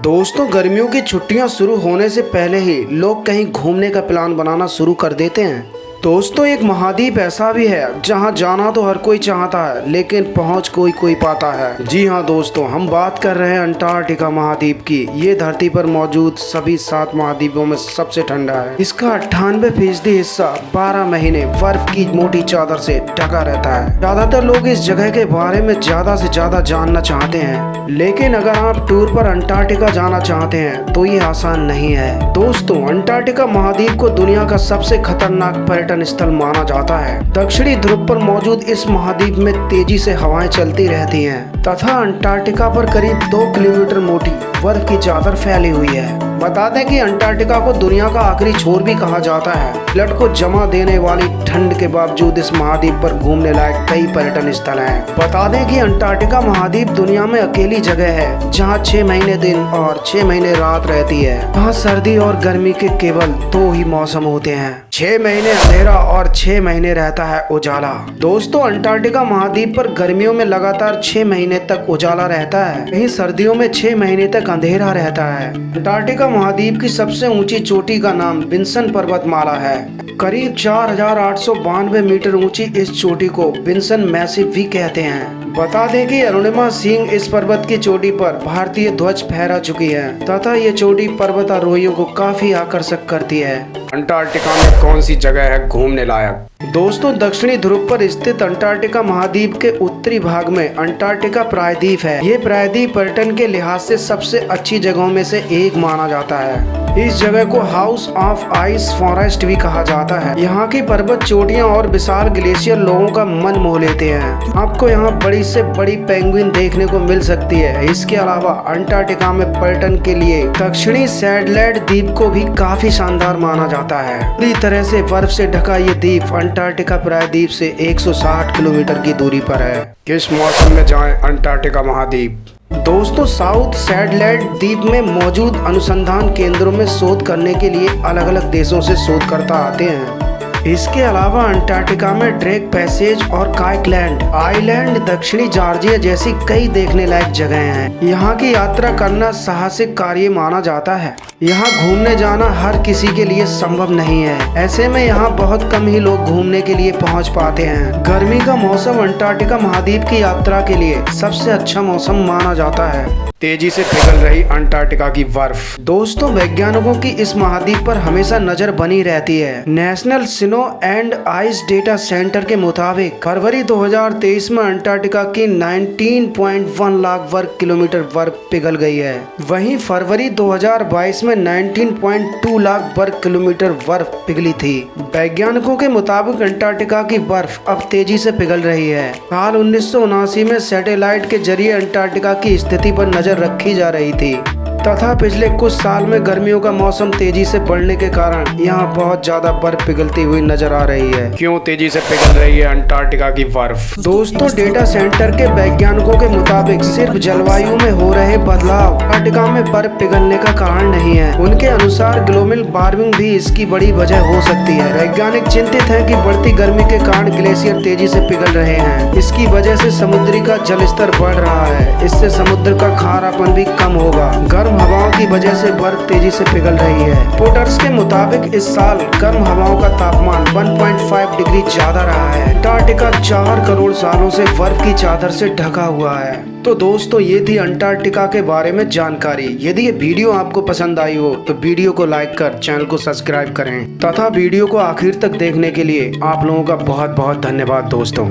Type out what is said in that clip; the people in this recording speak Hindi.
दोस्तों, गर्मियों की छुट्टियां शुरू होने से पहले ही लोग कहीं घूमने का प्लान बनाना शुरू कर देते हैं। दोस्तों, एक महाद्वीप ऐसा भी है जहां जाना तो हर कोई चाहता है, लेकिन पहुंच कोई कोई पाता है। जी हां दोस्तों, हम बात कर रहे हैं अंटार्कटिका महाद्वीप की। ये धरती पर मौजूद सभी 7 महाद्वीपों में सबसे ठंडा है। इसका 98% हिस्सा 12 महीने बर्फ की मोटी चादर से ढका रहता है। ज्यादातर लोग इस जगह के बारे में ज्यादा से ज्यादा जानना चाहते हैं, लेकिन अगर आप टूर पर अंटार्कटिका जाना चाहते हैं तो ये आसान नहीं है। दोस्तों, अंटार्कटिका महाद्वीप को दुनिया का सबसे खतरनाक पर्यटन स्थल माना जाता है। दक्षिणी ध्रुव पर मौजूद इस महाद्वीप में तेजी से हवाएं चलती रहती हैं तथा अंटार्कटिका पर करीब 2 किलोमीटर मोटी बर्फ की चादर फैली हुई है। बता दें कि अंटार्कटिका को दुनिया का आखिरी छोर भी कहा जाता है। फ्लड को जमा देने वाली ठंड के बावजूद इस महाद्वीप पर घूमने लायक कई पर्यटन स्थल हैं। बता दें कि अंटार्कटिका महाद्वीप दुनिया में अकेली जगह है जहां 6 महीने दिन और 6 महीने रात रहती है। यहाँ सर्दी और गर्मी के केवल 2 ही मौसम होते हैं। 6 महीने अंधेरा और 6 महीने रहता है उजाला। दोस्तों, अंटार्कटिका महाद्वीप पर गर्मियों में लगातार 6 महीने तक उजाला रहता है। वहीं सर्दियों में 6 महीने तक अंधेरा रहता है। अंटार्कटिका महाद्वीप की सबसे ऊंची चोटी का नाम विन्सन पर्वतमाला है। करीब 4892 मीटर ऊंची इस चोटी को विन्सन मैसिव भी कहते हैं। बता दें कि अरुणिमा सिंह इस पर्वत की चोटी पर भारतीय ध्वज फहरा चुकी है तथा ये चोटी पर्वतारोहियों को काफी आकर्षक करती है। अंटार्कटिका में कौन सी जगह है घूमने लायक? दोस्तों, दक्षिणी ध्रुव पर स्थित अंटार्कटिका महाद्वीप के उत्तरी भाग में अंटार्कटिका प्रायद्वीप है। ये प्रायद्वीप पर्यटन के लिहाज से सबसे अच्छी जगहों में से एक माना जाता है। इस जगह को हाउस ऑफ आइस फॉरेस्ट भी कहा जाता है। यहाँ की पर्वत चोटियाँ और विशाल ग्लेशियर लोगों का मन मोह लेते हैं। आपको यहाँ बड़ी से बड़ी पेंगुइन देखने को मिल सकती है। इसके अलावा अंटार्कटिका में पर्यटन के लिए दक्षिणी सैडलैंड द्वीप को भी काफी शानदार माना जाता है। पूरी तरह से बर्फ से ढका ये द्वीप अंटार्कटिका प्रायद्वीप से 160 किलोमीटर की दूरी पर है। किस मौसम में जाएं अंटार्कटिका महाद्वीप? दोस्तों, साउथ सैडलैंड द्वीप में मौजूद अनुसंधान केंद्रों में शोध करने के लिए अलग अलग देशों से शोधकर्ता आते हैं। इसके अलावा अंटार्कटिका में ड्रेक पैसेज और काइकलैंड आइलैंड, दक्षिणी जॉर्जिया जैसी कई देखने लायक जगह हैं। यहाँ की यात्रा करना साहसिक कार्य माना जाता है। यहाँ घूमने जाना हर किसी के लिए संभव नहीं है। ऐसे में यहाँ बहुत कम ही लोग घूमने के लिए पहुँच पाते हैं। गर्मी का मौसम अंटार्कटिका महाद्वीप की यात्रा के लिए सबसे अच्छा मौसम माना जाता है। तेजी से पिघल रही अंटार्कटिका की बर्फ। दोस्तों, वैज्ञानिकों की इस महाद्वीप पर हमेशा नजर बनी रहती है। National snow and ice data centre के मुताबिक फरवरी 2023 में अंटार्कटिका की 19.1 लाख वर्ग किलोमीटर बर्फ पिघल गई है। वहीं फरवरी 2022 में 19.2 लाख वर्ग किलोमीटर बर्फ पिघली थी। वैज्ञानिकों के मुताबिक अंटार्कटिका की बर्फ अब तेजी से पिघल रही है। साल 1979 में सैटेलाइट के जरिए अंटार्कटिका की स्थिति पर नजर रखी जा रही थी तथा पिछले कुछ साल में गर्मियों का मौसम तेजी से बढ़ने के कारण यहाँ बहुत ज्यादा बर्फ पिघलती हुई नजर आ रही है। क्यों तेजी से पिघल रही है अंटार्कटिका की बर्फ? दोस्तों, डेटा सेंटर के वैज्ञानिकों के मुताबिक सिर्फ जलवायु में हो रहे बदलाव अंटार्कटिका में बर्फ पिघलने का कारण नहीं है। उनके अनुसार ग्लोबल वार्मिंग भी इसकी बड़ी वजह हो सकती है। वैज्ञानिक चिंतित है कि बढ़ती गर्मी के कारण ग्लेशियर तेजी से पिघल रहे हैं। इसकी वजह से समुद्री का जल स्तर बढ़ रहा है। इससे समुद्र का खारापन भी कम होगा। गर्म हवाओं की वजह से बर्फ तेजी से पिघल रही है। रिपोर्टर्स के मुताबिक इस साल गर्म हवाओं का तापमान 1.5 डिग्री ज्यादा रहा है। अंटार्कटिका 4 करोड़ सालों से बर्फ की चादर से ढका हुआ है। तो दोस्तों, ये थी अंटार्कटिका के बारे में जानकारी। यदि ये वीडियो आपको पसंद आई हो तो वीडियो को लाइक कर चैनल को सब्सक्राइब करें तथा वीडियो को आखिर तक देखने के लिए आप लोगों का बहुत बहुत धन्यवाद दोस्तों।